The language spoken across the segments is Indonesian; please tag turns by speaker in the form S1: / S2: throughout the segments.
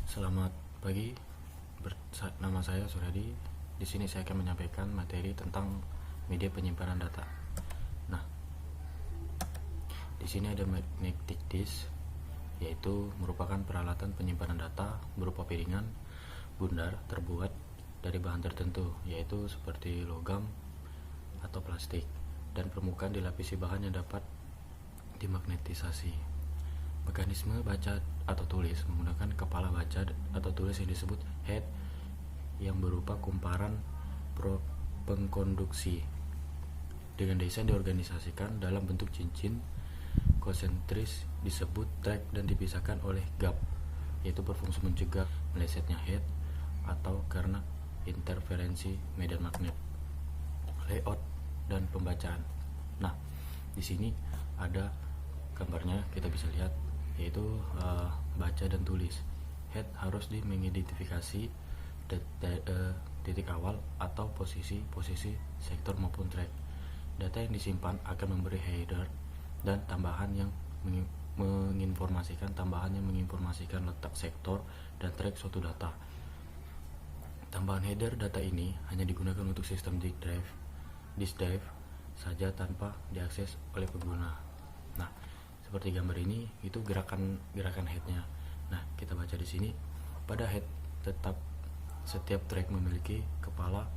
S1: Selamat pagi, nama saya Suryadi. Di sini saya akan menyampaikan materi tentang media penyimpanan data. Nah, di sini ada magnetic disk, yaitu merupakan peralatan penyimpanan data berupa piringan bundar terbuat dari bahan tertentu, yaitu seperti logam atau plastik, dan permukaan dilapisi bahan yang dapat dimagnetisasi. Mekanisme baca atau tulis menggunakan kepala baca atau tulis yang disebut head, yang berupa kumparan pengkonduksi dengan desain diorganisasikan dalam bentuk cincin konsentris disebut track dan dipisahkan oleh gap, yaitu berfungsi mencegah melesetnya head atau karena interferensi medan magnet. Layout dan pembacaan. Nah, di sini ada gambarnya, kita bisa lihat, yaitu baca dan tulis. Head harus mengidentifikasi titik awal atau posisi sektor maupun track. Data yang disimpan akan memberi header dan tambahan yang menginformasikan letak sektor dan track suatu data. Tambahan header data ini hanya digunakan untuk sistem disk drive saja tanpa diakses oleh pengguna. Nah, seperti gambar ini, itu gerakan headnya. Nah, kita baca di sini, pada head setiap track memiliki kepala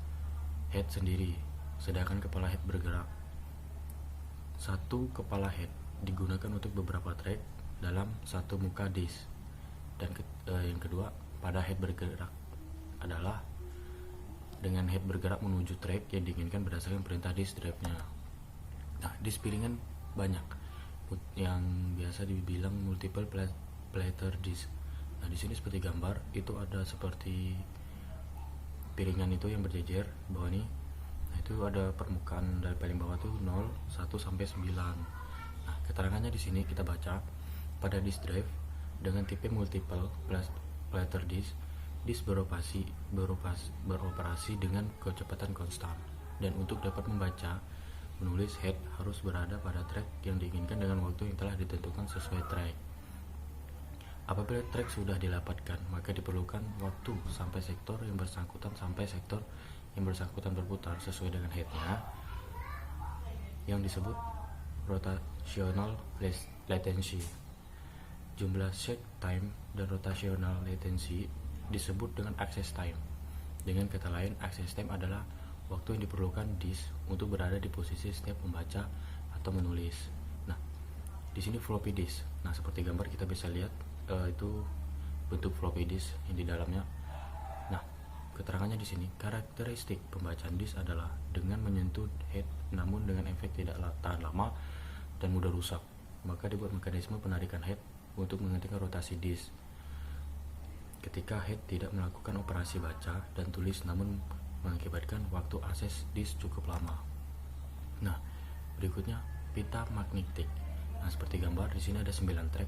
S1: head sendiri, sedangkan kepala head bergerak. Satu kepala head digunakan untuk beberapa track dalam satu muka disk. Dan yang kedua, pada head bergerak adalah dengan head bergerak menuju track yang diinginkan berdasarkan perintah disk drive-nya. Nah, disk piringan banyak yang biasa dibilang multiple platter disk. Nah, di sini seperti gambar, itu ada seperti piringan itu yang berjejer bawah ini. Nah, itu ada permukaan dari paling bawah tuh 0, 1 sampai 9. Nah, keterangannya di sini kita baca, pada disk drive dengan tipe multiple platter disk beroperasi dengan kecepatan konstan, dan untuk dapat membaca menulis head harus berada pada track yang diinginkan dengan waktu yang telah ditentukan sesuai track. Apabila track sudah didapatkan, maka diperlukan waktu sampai sektor yang bersangkutan berputar sesuai dengan headnya, yang disebut rotational latency. Jumlah shake time dan rotational latency disebut dengan access time. Dengan kata lain, access time adalah waktu yang diperlukan disk untuk berada di posisi setiap membaca atau menulis. Nah, di sini floppy disk. Nah, seperti gambar kita bisa lihat, itu bentuk floppy disk yang di dalamnya. Nah, keterangannya di sini, karakteristik pembacaan disk adalah dengan menyentuh head namun dengan efek tidak tahan lama dan mudah rusak, maka dibuat mekanisme penarikan head untuk menghentikan rotasi disk ketika head tidak melakukan operasi baca dan tulis, namun mengakibatkan waktu akses disk cukup lama. Nah, berikutnya pita magnetik. Nah, seperti gambar di sini ada 9 track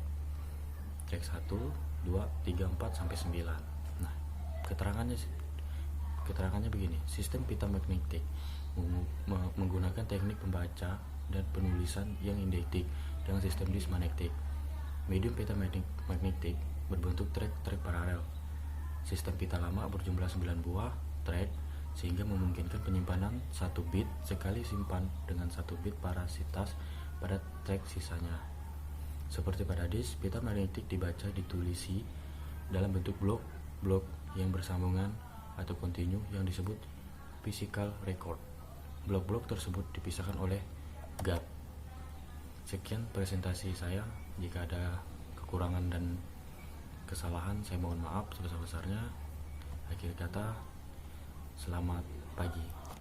S1: 1, 2, 3, 4 sampai 9. Nah, keterangannya begini. Sistem pita magnetik menggunakan teknik pembaca dan penulisan yang identik dengan sistem disk magnetik. Medium pita magnetik berbentuk track paralel. Sistem pita lama berjumlah 9 buah track, sehingga memungkinkan penyimpanan 1 bit sekali simpan dengan 1 bit parasitas pada track sisanya. Seperti pada disk, pita magnetik dibaca ditulisi dalam bentuk blok yang bersambungan atau kontinu yang disebut physical record. Blok-blok tersebut dipisahkan oleh gap. Sekian presentasi saya. Jika ada kekurangan dan kesalahan, saya mohon maaf sebesar-besarnya. Akhir kata, selamat pagi.